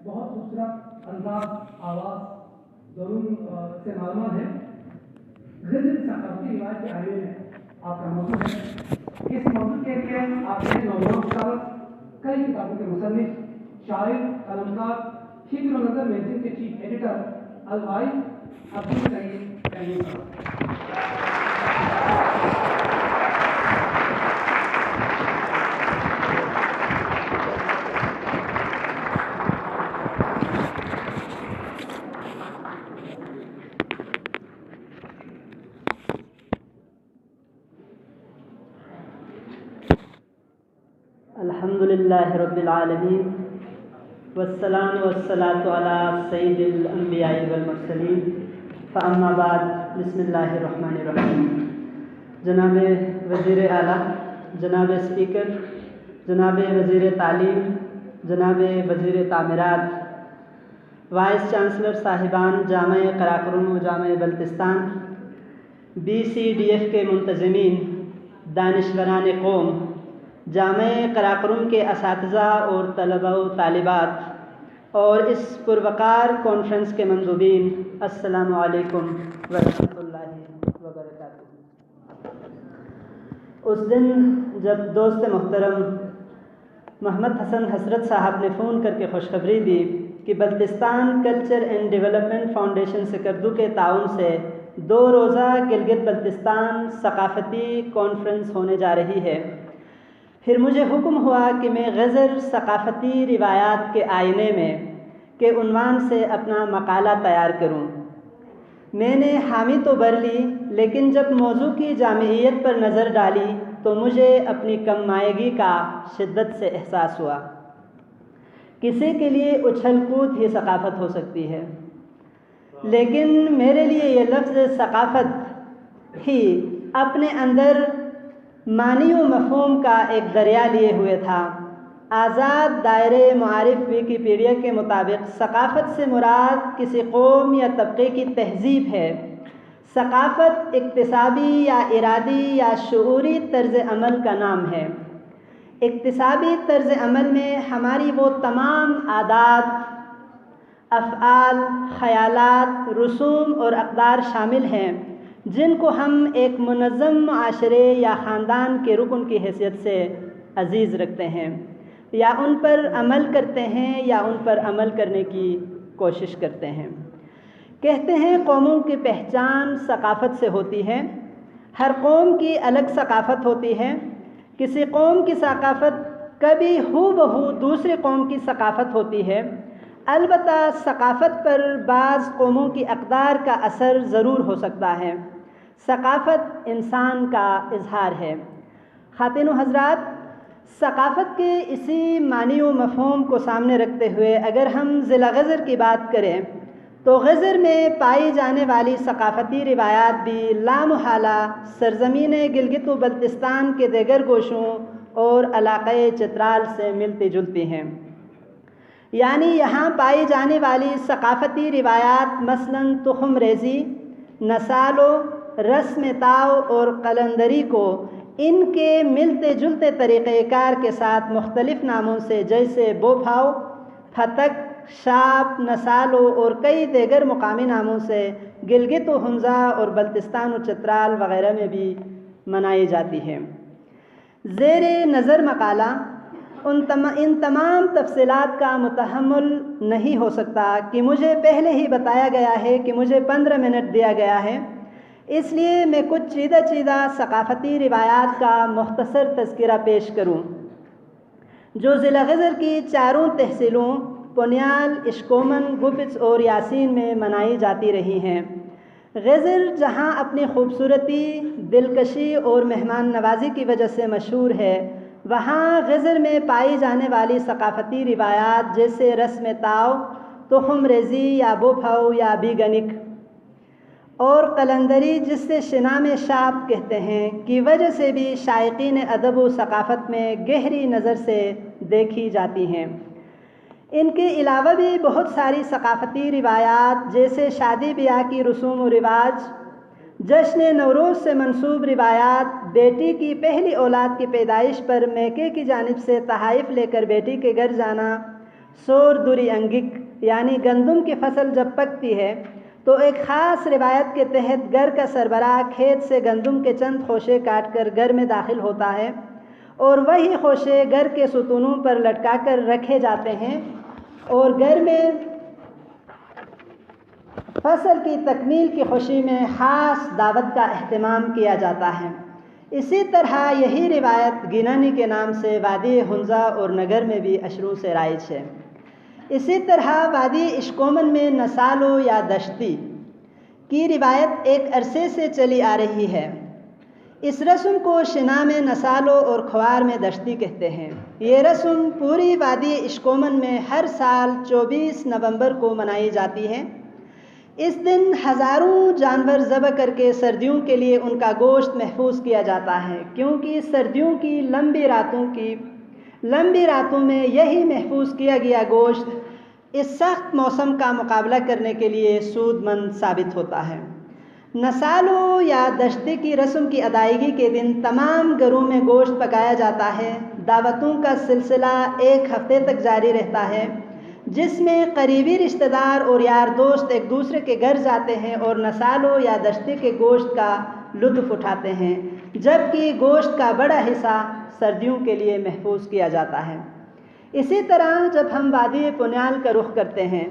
بہت خوبصورت انداز آواز دونوں سے معلومات ہے. غزل ثقافتی روایت کے آئینے میں آپ کا موضوع ہے. اس موضوع کے لیے آپ نے نوجوان اسکالر، کئی کتابوں کے مصنف، شاعر، قلمکار، فکر و نظر میگزین کے چیف ایڈیٹر الواعظ عبدالسعید تیمور صاحب. الحمد للہ رب العالمین والسلام والصلاة علی سید الانبیاء والمرسلین فاما بعد. بسم اللہ الرحمن الرحیم. جناب وزیر اعلیٰ، جناب اسپیکر، جناب وزیر تعلیم، جناب وزیر تعمیرات، وائس چانسلر صاحبان جامعہ قراقرم و جامعہ بلتستان، BCDF کے منتظمین، دانشوران قوم، جامعہ قراقرم کے اساتذہ اور طلباء و طالبات اور اس پروقار کانفرنس کے مندوبین، السلام علیکم ورحمۃ اللہ وبرکاتہ. اس دن جب دوست محترم محمد حسن حسرت صاحب نے فون کر کے خوشخبری دی کہ Baltistan culture and development foundation Skardu کے تعاون سے 2 روزہ گلگت بلتستان ثقافتی کانفرنس ہونے جا رہی ہے، پھر مجھے حکم ہوا کہ میں غزل ثقافتی روایات کے آئینے میں کے عنوان سے اپنا مقالہ تیار کروں. میں نے حامی تو بھر لی، لیکن جب موضوع کی جامعیت پر نظر ڈالی تو مجھے اپنی کم مائگی کا شدت سے احساس ہوا. کسی کے لیے اچھل کود ہی ثقافت ہو سکتی ہے، لیکن میرے لیے یہ لفظ ثقافت ہی اپنے اندر معنی و مفہوم کا ایک دریا لیے ہوئے تھا. آزاد دائرے معارف ویکیپیڈیا کے مطابق ثقافت سے مراد کسی قوم یا طبقے کی تہذیب ہے. ثقافت اکتسابی یا ارادی یا شعوری طرز عمل کا نام ہے. اکتسابی طرز عمل میں ہماری وہ تمام عادات، افعال، خیالات، رسوم اور اقدار شامل ہیں جن کو ہم ایک منظم معاشرے یا خاندان کے رکن کی حیثیت سے عزیز رکھتے ہیں، یا ان پر عمل کرتے ہیں یا ان پر عمل کرنے کی کوشش کرتے ہیں. کہتے ہیں قوموں کی پہچان ثقافت سے ہوتی ہے. ہر قوم کی الگ ثقافت ہوتی ہے. کسی قوم کی ثقافت کبھی ہو بہو دوسری قوم کی ثقافت ہوتی ہے. البتہ ثقافت پر بعض قوموں کی اقدار کا اثر ضرور ہو سکتا ہے. ثقافت انسان کا اظہار ہے. خواتین و حضرات، ثقافت کے اسی معنی و مفہوم کو سامنے رکھتے ہوئے اگر ہم ضلع غزر کی بات کریں تو غزر میں پائی جانے والی ثقافتی روایات بھی لامحالہ سرزمین گلگت و بلتستان کے دیگر گوشوں اور علاقۂ چترال سے ملتی جلتی ہیں. یعنی یہاں پائی جانے والی ثقافتی روایات مثلاً تخم ریزی، نسالو، رسم تاؤ اور قلندری کو ان کے ملتے جلتے طریقہ کار کے ساتھ مختلف ناموں سے جیسے بوپھاؤ، پھتک، شاپ، نسالو اور کئی دیگر مقامی ناموں سے گلگت و حنزہ اور بلتستان و چترال وغیرہ میں بھی منائی جاتی ہے. زیر نظر مقالہ ان تمام تفصیلات کا متحمل نہیں ہو سکتا کہ مجھے پہلے ہی بتایا گیا ہے کہ مجھے 15 منٹ دیا گیا ہے، اس لیے میں کچھ چیدہ ثقافتی روایات کا مختصر تذکرہ پیش کروں جو ضلع غزر کی 4 تحصیلوں پونیال، اشکومن، گپچ اور یاسین میں منائی جاتی رہی ہیں. غزر جہاں اپنی خوبصورتی، دلکشی اور مہمان نوازی کی وجہ سے مشہور ہے، وہاں غزر میں پائی جانے والی ثقافتی روایات جیسے رسم تاؤ، تخم ریزی یا بوپھاؤ یا بیگنک اور قلندری جس سے شنام شاپ کہتے ہیں کی وجہ سے بھی شائقین ادب و ثقافت میں گہری نظر سے دیکھی جاتی ہیں. ان کے علاوہ بھی بہت ساری ثقافتی روایات جیسے شادی بیاہ کی رسوم و رواج، جشن نوروز سے منسوب روایات، بیٹی کی پہلی اولاد کی پیدائش پر میکے کی جانب سے تحائف لے کر بیٹی کے گھر جانا، سور دوری انگک یعنی گندم کی فصل جب پکتی ہے تو ایک خاص روایت کے تحت گھر کا سربراہ کھیت سے گندم کے چند خوشے کاٹ کر گھر میں داخل ہوتا ہے اور وہی خوشے گھر کے ستونوں پر لٹکا کر رکھے جاتے ہیں اور گھر میں فصل کی تکمیل کی خوشی میں خاص دعوت کا اہتمام کیا جاتا ہے۔ اسی طرح یہی روایت گینانی کے نام سے وادی ہنزا اور نگر میں بھی اشروں سے رائج ہے۔ اسی طرح وادی اشکومن میں نسالو یا دشتی کی روایت ایک عرصے سے چلی آ رہی ہے۔ اس رسم کو شنا میں نسالو اور کھوار میں دشتی کہتے ہیں۔ یہ رسم پوری وادی اشکومن میں ہر سال 24 نومبر کو منائی جاتی ہے۔ اس دن ہزاروں جانور ذبح کر کے سردیوں کے لیے ان کا گوشت محفوظ کیا جاتا ہے، کیونکہ سردیوں کی لمبی راتوں میں یہی محفوظ کیا گیا گوشت اس سخت موسم کا مقابلہ کرنے کے لیے سود مند ثابت ہوتا ہے۔ نسالو یا دشتی کی رسم کی ادائیگی کے دن تمام گھروں میں گوشت پکایا جاتا ہے۔ دعوتوں کا سلسلہ ایک ہفتے تک جاری رہتا ہے، جس میں قریبی رشتہ دار اور یار دوست ایک دوسرے کے گھر جاتے ہیں اور نسالو یا دشتی کے گوشت کا لطف اٹھاتے ہیں، جبکہ گوشت کا بڑا حصہ سردیوں کے لیے محفوظ کیا جاتا ہے۔ اسی طرح جب ہم وادی پنیال کا رخ کرتے ہیں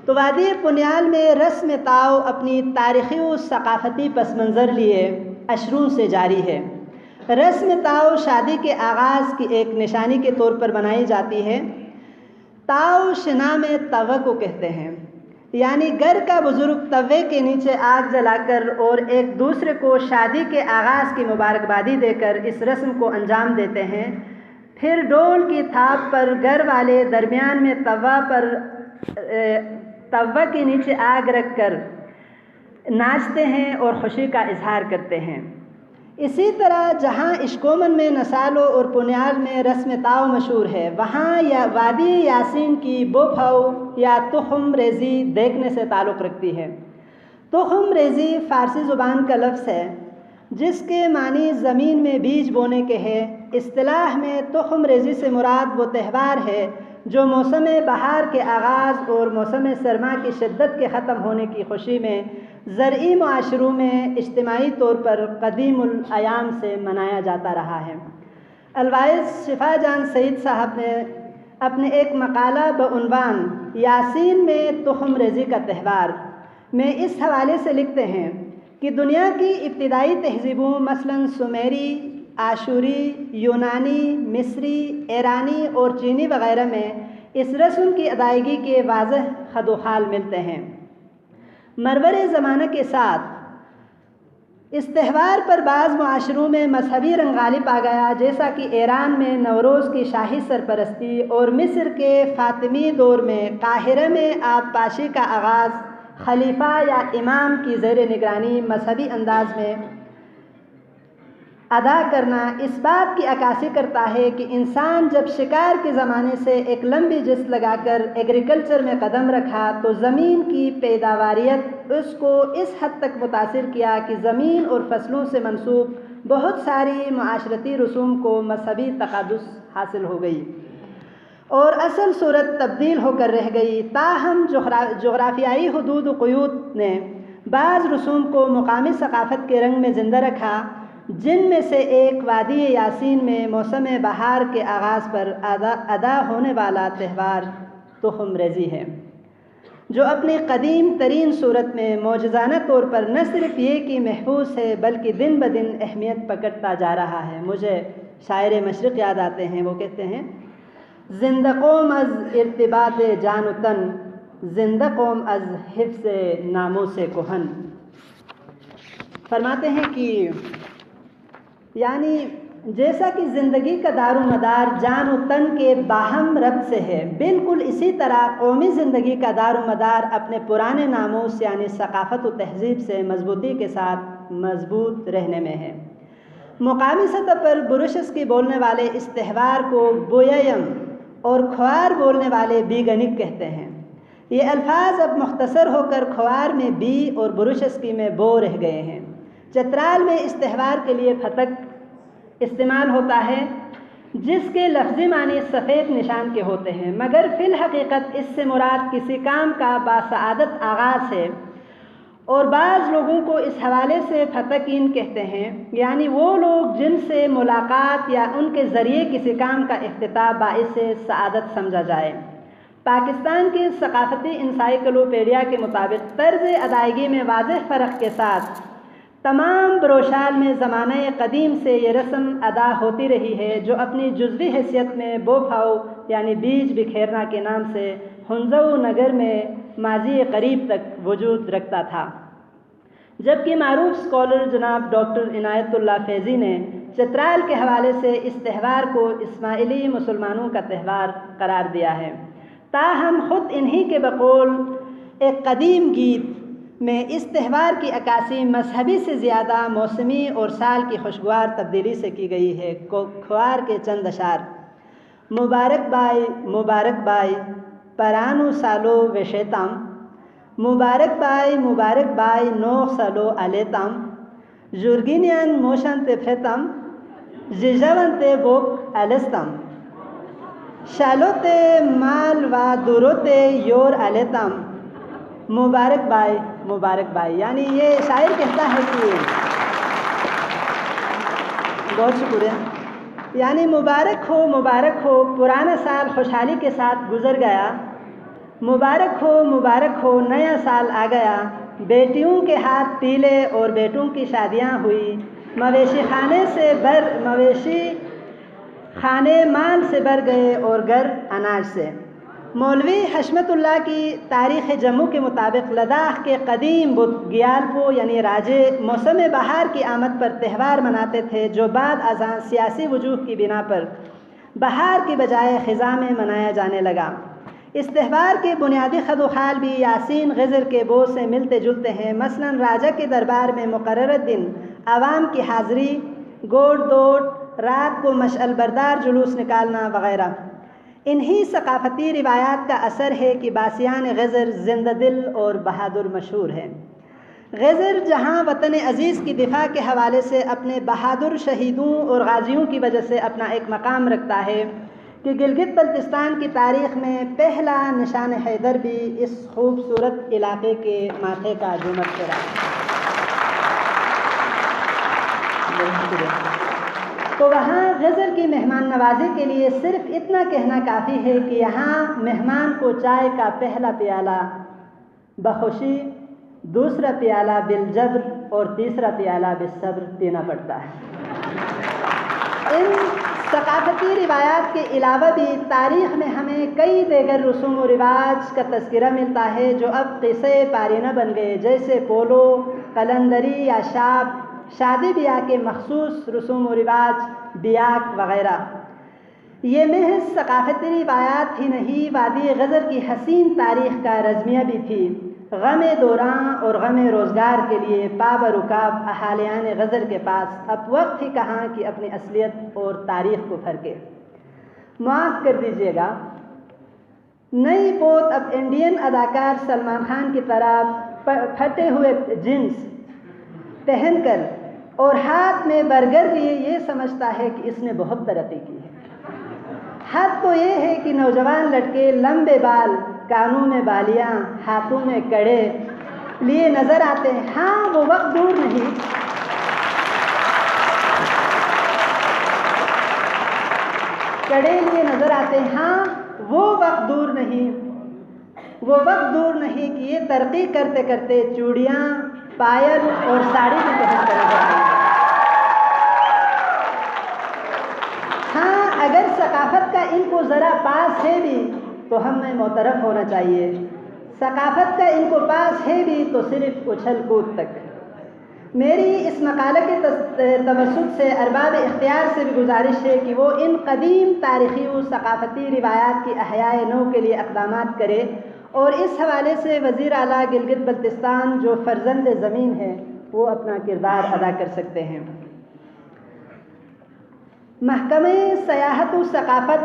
تو وادی پنیال میں رسم تاؤ اپنی تاریخی و ثقافتی پس منظر لیے اشروں سے جاری ہے۔ رسم تاؤ شادی کے آغاز کی ایک نشانی کے طور پر منائی جاتی ہے۔ تاؤ شنا میں توّا کو کہتے ہیں، یعنی گھر کا بزرگ توے کے نیچے آگ جلا کر اور ایک دوسرے کو شادی کے آغاز کی مبارکبادی دے کر اس رسم کو انجام دیتے ہیں۔ پھر ڈول کی تھاپ پر گھر والے درمیان میں توّا کے نیچے آگ رکھ کر ناچتے ہیں اور خوشی کا اظہار کرتے ہیں۔ اسی طرح جہاں اشکومن میں نسالو اور پنیال میں رسم تاؤ مشہور ہے، وہاں وادی یاسین کی بوپھاؤ یا تخم ریزی دیکھنے سے تعلق رکھتی ہے۔ تخم ریزی فارسی زبان کا لفظ ہے جس کے معنی زمین میں بیج بونے کے ہے۔ اصطلاح میں تخم ریزی سے مراد وہ تہوار ہے جو موسم بہار کے آغاز اور موسم سرما کی شدت کے ختم ہونے کی خوشی میں زرعی معاشروں میں اجتماعی طور پر قدیم الایام سے منایا جاتا رہا ہے۔ الواعظ شفا جان سعید صاحب نے اپنے ایک مقالہ بعنوان یاسین میں تخم ریزی کا تہوار میں اس حوالے سے لکھتے ہیں کہ دنیا کی ابتدائی تہذیبوں مثلاً سومیری، آشوری، یونانی، مصری، ایرانی اور چینی وغیرہ میں اس رسم کی ادائیگی کے واضح خد و خال ملتے ہیں۔ مرور زمانہ کے ساتھ اس تہوار پر بعض معاشروں میں مذہبی رنگ غالب آ گیا، جیسا کہ ایران میں نوروز کی شاہی سرپرستی اور مصر کے فاطمی دور میں قاہرہ میں آب پاشی کا آغاز خلیفہ یا امام کی زیر نگرانی مذہبی انداز میں ادا کرنا اس بات کی عکاسی کرتا ہے کہ انسان جب شکار کے زمانے سے ایک لمبی جست لگا کر ایگریکلچر میں قدم رکھا تو زمین کی پیداواریت اس کو اس حد تک متاثر کیا کہ زمین اور فصلوں سے منسوب بہت ساری معاشرتی رسوم کو مذہبی تقدس حاصل ہو گئی اور اصل صورت تبدیل ہو کر رہ گئی۔ تاہم جغرافیائی حدود و قیود نے بعض رسوم کو مقامی ثقافت کے رنگ میں زندہ رکھا، جن میں سے ایک وادی یاسین میں موسم بہار کے آغاز پر ادا ہونے والا تہوار تخم ریزی ہے، جو اپنی قدیم ترین صورت میں معجزانہ طور پر نہ صرف یہ کہ محفوظ ہے بلکہ دن بدن اہمیت پکڑتا جا رہا ہے۔ مجھے شاعر مشرق یاد آتے ہیں، وہ کہتے ہیں زندہ قوم از ارتباط جان و تن، زندہ قوم از حفظ ناموس کہن۔ فرماتے ہیں کہ یعنی جیسا کہ زندگی کا دار و مدار جان و تن کے باہم ربط سے ہے، بالکل اسی طرح قومی زندگی کا دار و مدار اپنے پرانے ناموس یعنی ثقافت و تہذیب سے مضبوطی کے ساتھ مضبوط رہنے میں ہے۔ مقامی سطح پر بروشس کی بولنے والے اس تہوار کو بویایم اور کھوار بولنے والے بیگنک کہتے ہیں۔ یہ الفاظ اب مختصر ہو کر کھوار میں بی اور بروشسکی میں بو رہ گئے ہیں۔ چترال میں اس تہوار کے لیے پھتک استعمال ہوتا ہے، جس کے لفظی معنی سفید نشان کے ہوتے ہیں، مگر فی الحقیقت اس سے مراد کسی کام کا باسعادت آغاز ہے، اور بعض لوگوں کو اس حوالے سے فتقین کہتے ہیں، یعنی وہ لوگ جن سے ملاقات یا ان کے ذریعے کسی کام کا افتتاح باعث سعادت سمجھا جائے۔ پاکستان کی ثقافتی انسائیکلوپیڈیا کے مطابق طرز ادائیگی میں واضح فرق کے ساتھ تمام بروشال میں زمانہ قدیم سے یہ رسم ادا ہوتی رہی ہے، جو اپنی جزوی حیثیت میں بوپھاؤ یعنی بیج بکھیرنا کے نام سے ہنزو نگر میں ماضی قریب تک وجود رکھتا تھا، جبکہ معروف اسکالر جناب ڈاکٹر عنایت اللہ فیضی نے چترال کے حوالے سے اس تہوار کو اسماعیلی مسلمانوں کا تہوار قرار دیا ہے۔ تاہم خود انہی کے بقول ایک قدیم گیت میں اس تہوار کی عکاسی مذہبی سے زیادہ موسمی اور سال کی خوشگوار تبدیلی سے کی گئی ہے۔ کھوار کے چند اشعار: مبارک بائی پرانو سالو وشیتم، مبارک بائی نوخ سالو الیتم، جورگینین موشن تفرتم، جیجاون تے بوک الستم، شالوتے مال و دوروتے یور الیتم، مبارک بائی۔ یعنی یہ شاعر کہتا ہے کہ بہت شکریہ، یعنی مبارک ہو پرانا سال خوشحالی کے ساتھ گزر گیا، مبارک ہو نیا سال آ گیا، بیٹیوں کے ہاتھ پیلے اور بیٹوں کی شادیاں ہوئی، مویشی خانے مال سے بھر گئے اور گھر اناج سے۔ مولوی حشمت اللہ کی تاریخ جموں کے مطابق لداخ کے قدیم بت گیالپو یعنی راجے موسم بہار کی آمد پر تہوار مناتے تھے، جو بعد ازاں سیاسی وجوہ کی بنا پر بہار کی بجائے خزاں میں منایا جانے لگا۔ اس تہوار کے بنیادی خد و خال بھی یاسین غزر کے بو سے ملتے جلتے ہیں، مثلاً راجہ کے دربار میں مقررہ دن عوام کی حاضری، گوڑ دوڑ، رات کو مشعل بردار جلوس نکالنا وغیرہ۔ انہی ثقافتی روایات کا اثر ہے کہ باسیان غزر زندہ دل اور بہادر مشہور ہے۔ غزر جہاں وطن عزیز کی دفاع کے حوالے سے اپنے بہادر شہیدوں اور غازیوں کی وجہ سے اپنا ایک مقام رکھتا ہے، کہ گلگت بلتستان کی تاریخ میں پہلا نشان حیدر بھی اس خوبصورت علاقے کے ماتھے کا جھومر پھیرا۔ تو وہاں غزر کی مہمان نوازی کے لیے صرف اتنا کہنا کافی ہے کہ یہاں مہمان کو چائے کا پہلا پیالہ بخوشی، دوسرا پیالہ بالجبر اور تیسرا پیالہ بالصبر پینا پڑتا ہے۔ ان ثقافتی روایات کے علاوہ بھی تاریخ میں ہمیں کئی دیگر رسوم و رواج کا تذکرہ ملتا ہے جو اب قصے پارینہ بن گئے، جیسے پولو، قلندری یا شادی بیاہ کے مخصوص رسوم و رواج، بیاک وغیرہ۔ یہ محض ثقافتی روایات ہی نہیں، وادی غزر کی حسین تاریخ کا رزمیہ بھی تھی۔ غم دوراں اور غم روزگار کے لیے پابرکاب اہالیان غزر کے پاس اب وقت ہی کہاں کہ اپنی اصلیت اور تاریخ کو پھرکے۔ معاف کر دیجیے گا، نئی پوت اب انڈین اداکار سلمان خان کی طرح پھٹے ہوئے جینس پہن کر اور ہاتھ میں برگر لیے یہ سمجھتا ہے کہ اس نے بہت ترقی کی ہے۔ حد تو یہ ہے کہ نوجوان لڑکے لمبے بال، کانوں میں بالیاں، ہاتھوں میں کڑے لیے نظر آتے ہیں۔ ہاں وہ وقت دور نہیں کڑے لیے نظر آتے ہیں، ہاں وہ وقت دور نہیں کہ یہ ترقی کرتے کرتے چوڑیاں، پائل اور ساڑی بھی پہن کر نظر آئیں۔ ہاں اگر ثقافت کا ان کو ذرا پاس ہے بھی تو ہمیں معترف ہونا چاہیے، ثقافت کا ان کو پاس ہے بھی تو صرف اچھل کود تک۔ میری اس مقالے کے توسط سے ارباب اختیار سے بھی گزارش ہے کہ وہ ان قدیم تاریخی و ثقافتی روایات کی احیاء نو کے لیے اقدامات کرے، اور اس حوالے سے وزیر اعلیٰ گلگت بلتستان جو فرزند زمین ہے وہ اپنا کردار ادا کر سکتے ہیں۔ محکمہ سیاحت و ثقافت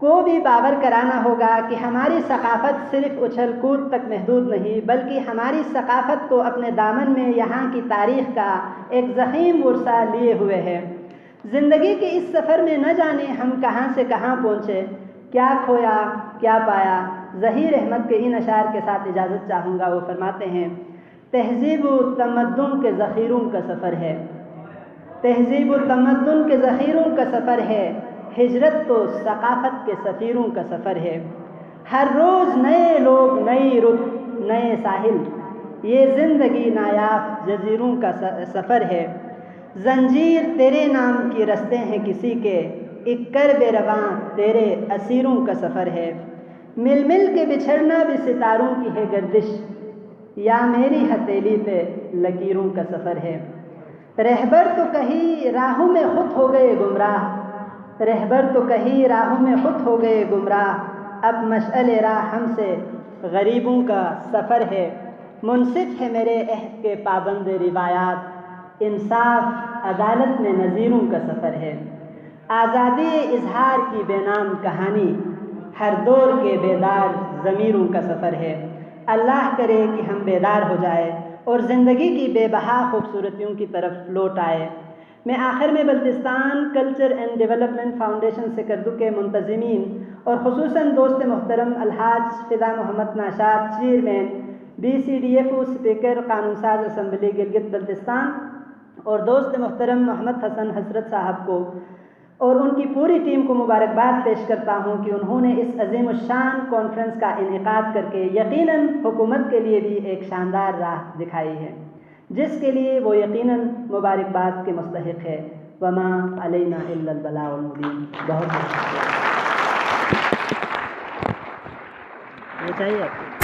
کو بھی باور کرانا ہوگا کہ ہماری ثقافت صرف اچھل کود تک محدود نہیں، بلکہ ہماری ثقافت کو اپنے دامن میں یہاں کی تاریخ کا ایک ضخیم ورثہ لیے ہوئے ہے۔ زندگی کے اس سفر میں نہ جانے ہم کہاں سے کہاں پہنچے، کیا کھویا کیا پایا۔ ظہیر احمد کے ان اشعار کے ساتھ اجازت چاہوں گا۔ وہ فرماتے ہیں، تہذیب و تمدن کے ذخیروں کا سفر ہے، تہذیب و تمدن کے ذخیروں کا سفر ہے، ہجرت تو ثقافت کے سفیروں کا سفر ہے۔ ہر روز نئے لوگ، نئی رت، نئے ساحل، یہ زندگی نایاب جزیروں کا سفر ہے۔ زنجیر تیرے نام کی رستے ہیں کسی کے، ایک کرب رواں تیرے اسیروں کا سفر ہے۔ مل مل کے بچھڑنا بھی ستاروں کی ہے گردش، یا میری ہتھیلی پہ لکیروں کا سفر ہے۔ رہبر تو کہیں راہوں میں خود ہو گئے گمراہ، رہبر تو کہیں راہوں میں خود ہو گئے گمراہ، اب مشعل راہ ہم سے غریبوں کا سفر ہے۔ منصف ہے میرے عہد کے پابند روایات، انصاف عدالت میں نظیروں کا سفر ہے۔ آزادی اظہار کی بے نام کہانی، ہر دور کے بیدار ضمیروں کا سفر ہے۔ اللہ کرے کہ ہم بیدار ہو جائے اور زندگی کی بے بہا خوبصورتیوں کی طرف لوٹ آئے۔ میں آخر میں Baltistan culture and development foundation Skardu کے منتظمین اور خصوصاً دوست محترم الحاج فدا محمد ناشاد، چیئرمین BCDFO، اسپیکر قانون ساز اسمبلی گلگت بلتستان، اور دوست محترم محمد حسن حضرت صاحب کو اور ان کی پوری ٹیم کو مبارکباد پیش کرتا ہوں کہ انہوں نے اس عظیم الشان کانفرنس کا انعقاد کر کے یقیناً حکومت کے لیے بھی ایک شاندار راہ دکھائی ہے، جس کے لیے وہ یقیناً مبارکباد کے مستحق ہے۔ وما علینا الا البلاغ المبین۔ بہت شکریہ۔ یہ چاہیے آپ کو؟